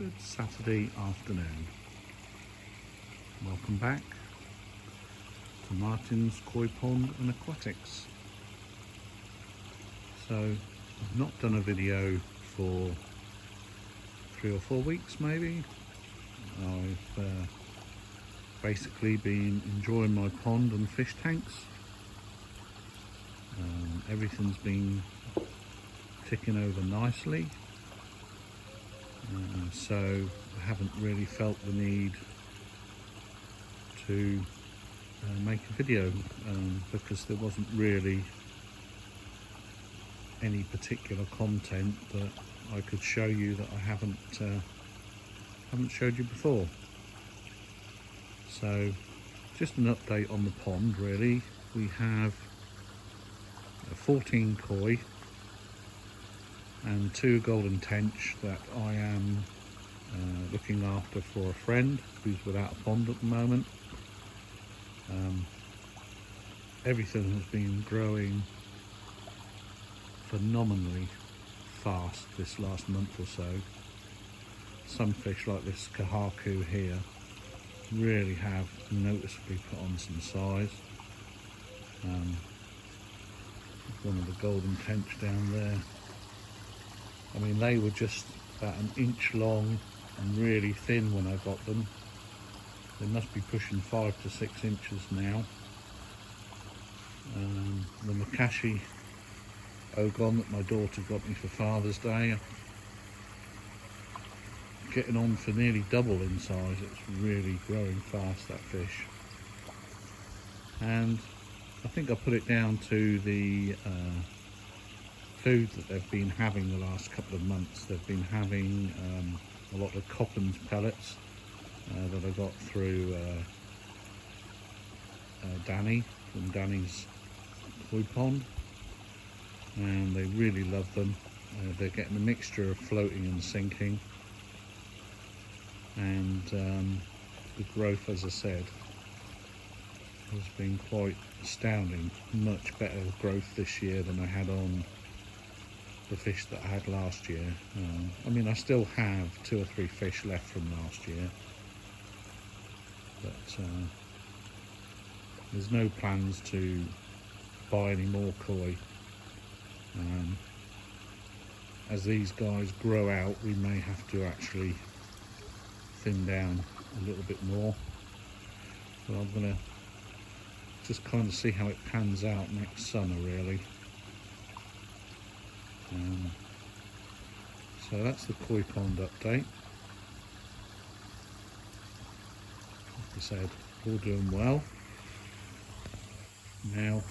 Good Saturday afternoon. Welcome back to Martin's Koi Pond and Aquatics. So I've not done a video for 3 or 4 weeks maybe. I've basically been enjoying my pond and fish tanks. Everything's been ticking over nicely. So I haven't really felt the need to make a video because there wasn't really any particular content that I could show you that I haven't showed you before. So just an update on the pond really. We have 14 koi and 2 golden tench that I am looking after for a friend who's without a pond at the moment. Everything has been growing phenomenally fast this last month or so. Some fish like this kahaku here really have noticeably put on some size. One of the golden tench down there. I mean, they were just about an inch long and really thin when I got them. They must be pushing 5 to 6 inches now. The Makashi Ogon that my daughter got me for Father's Day, getting on for nearly double in size. It's really growing fast, that fish. And I think I put it down to the food that they've been having the last couple of months. They've been having a lot of Coppens pellets that I got through Danny from Danny's Koi Pond, and they really love them. They're getting a mixture of floating and sinking, and the growth, as I said, has been quite astounding. Much better growth this year than I had on the fish that I had last year. I mean, I still have 2 or 3 fish left from last year, but there's no plans to buy any more koi. As these guys grow out, we may have to actually thin down a little bit more, but I'm gonna just kind of see how it pans out next summer really. So that's the koi pond update. Like I said, all doing well. Now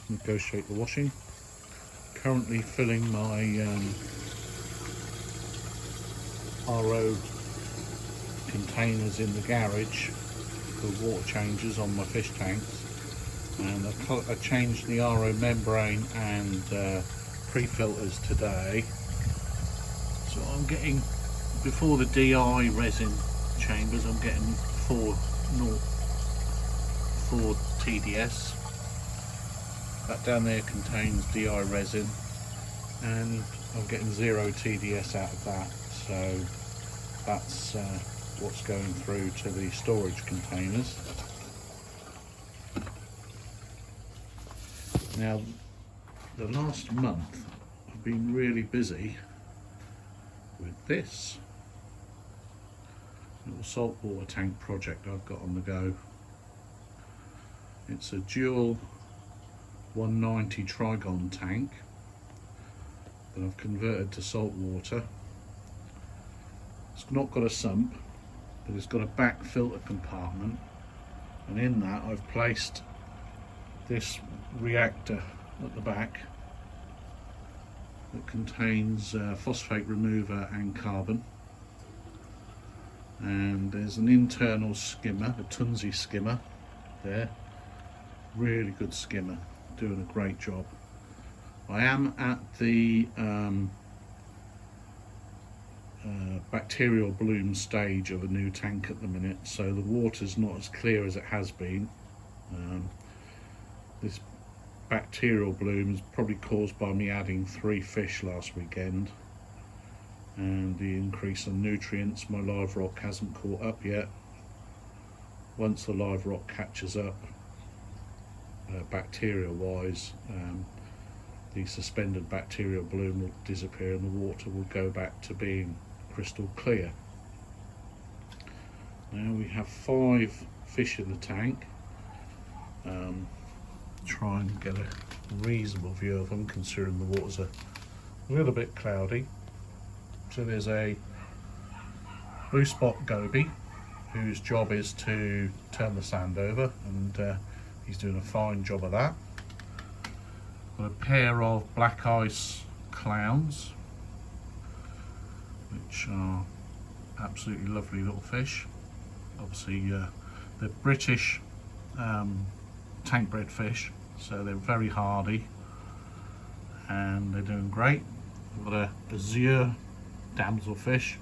negotiate the washing. Currently filling my RO containers in the garage for water changes on my fish tanks, and I changed the RO membrane and pre-filters today. So I'm getting, before the DI resin chambers, I'm getting 4 TDS. That down there contains DI resin, and I'm getting 0 TDS out of that. So that's what's going through to the storage containers. Now, the last month I've been really busy with this little saltwater tank project I've got on the go. It's a dual 190 trigon tank that I've converted to saltwater. It's not got a sump, but it's got a back filter compartment, and in that I've placed this reactor at the back that contains phosphate remover and carbon, and there's an internal skimmer, a Tunzi skimmer there, really good skimmer, doing a great job. I am at the bacterial bloom stage of a new tank at the minute, so the water's not as clear as it has been. This bacterial bloom is probably caused by me adding 3 fish last weekend, and the increase in nutrients. My live rock hasn't caught up yet. Once the live rock catches up, bacteria wise, the suspended bacterial bloom will disappear and the water will go back to being crystal clear. Now we have 5 fish in the tank. Try and get a reasonable view of them considering the water's a little bit cloudy. So there's a blue spot goby whose job is to turn the sand over, and he's doing a fine job of that. Got a pair of black ice clowns, which are absolutely lovely little fish. Obviously they're British tank bred fish, so they're very hardy and they're doing great. We've got a azure damselfish,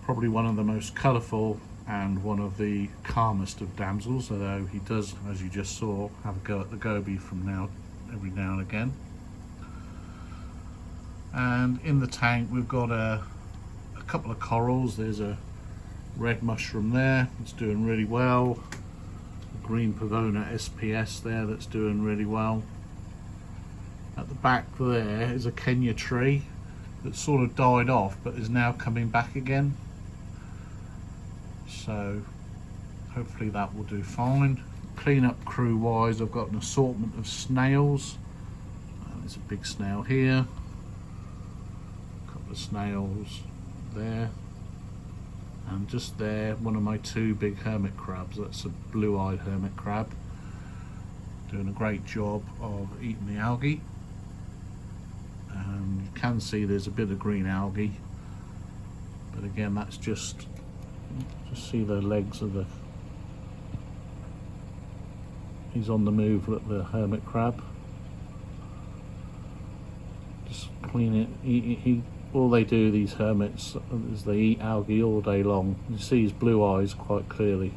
probably one of the most colourful and one of the calmest of damsels, although he does, as you just saw, have a go at the goby every now and again. And in the tank we've got a couple of corals. There's a red mushroom there, it's doing really well. A green Pavona SPS there, that's doing really well. At the back there is a Kenya tree that sort of died off but is now coming back again. So hopefully that will do fine. Cleanup crew wise, I've got an assortment of snails. There's a big snail here, a couple of snails there, and just there one of my 2 big hermit crabs. That's a blue-eyed hermit crab, doing a great job of eating the algae. You can see there's a bit of green algae, but again that's just see the legs of the, he's on the move, look, the hermit crab. Just clean it. He all they do, these hermits, is they eat algae all day long. You see his blue eyes quite clearly.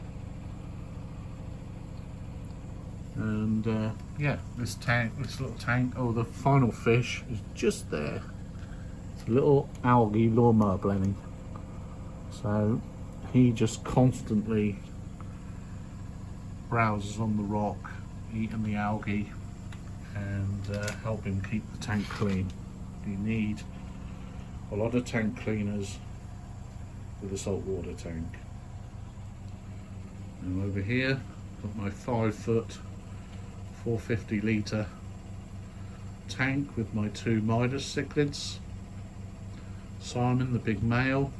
And yeah, this little tank, oh, the final fish is just there. It's a little algae lawnmower blenny. So he just constantly browses on the rock, eating the algae, and helping keep the tank clean. You need a lot of tank cleaners with a saltwater tank. And over here, got my 5 foot 450 litre tank with my 2 Midas cichlids. Simon, the big male,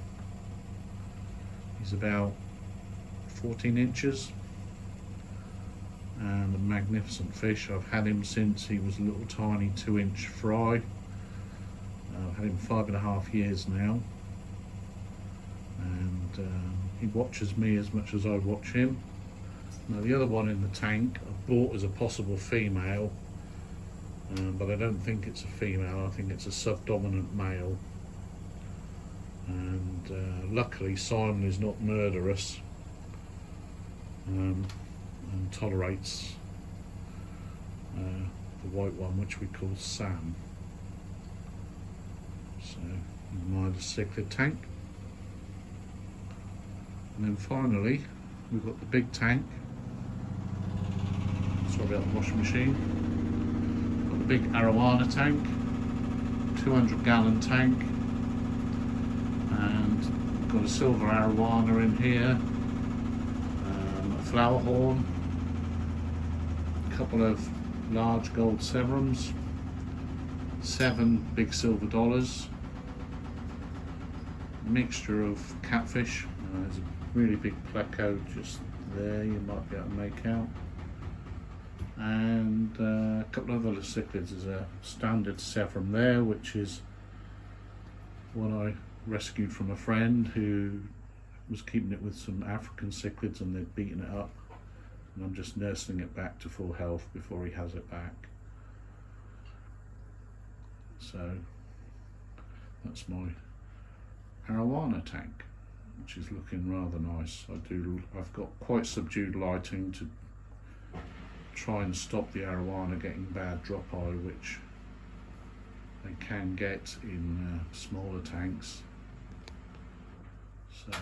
he's about 14 inches and a magnificent fish. I've had him since he was a little tiny 2-inch fry. I've had him 5.5 years now, and he watches me as much as I watch him. Now the other one in the tank I've bought as a possible female, but I don't think it's a female, I think it's a subdominant male. And luckily Simon is not murderous, and tolerates the white one, which we call Sam. So Midas cichlid tank. And then finally we've got the big tank. Sorry about the washing machine. Got the big arowana tank, 200-gallon tank, and got a silver arowana in here, a flower horn, a couple of large gold severums, 7 big silver dollars, a mixture of catfish. There's a really big pleco just there, you might be able to make out, and a couple of other cichlids. There's a standard severum there, which is one I rescued from a friend who was keeping it with some African cichlids and they'd beaten it up, and I'm just nursing it back to full health before he has it back. So that's my arowana tank, which is looking rather nice. I've got quite subdued lighting to try and stop the arowana getting bad drop eye, which they can get in smaller tanks. So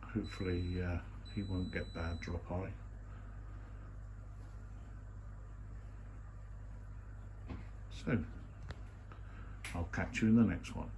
hopefully he won't get bad drop eye. So I'll catch you in the next one.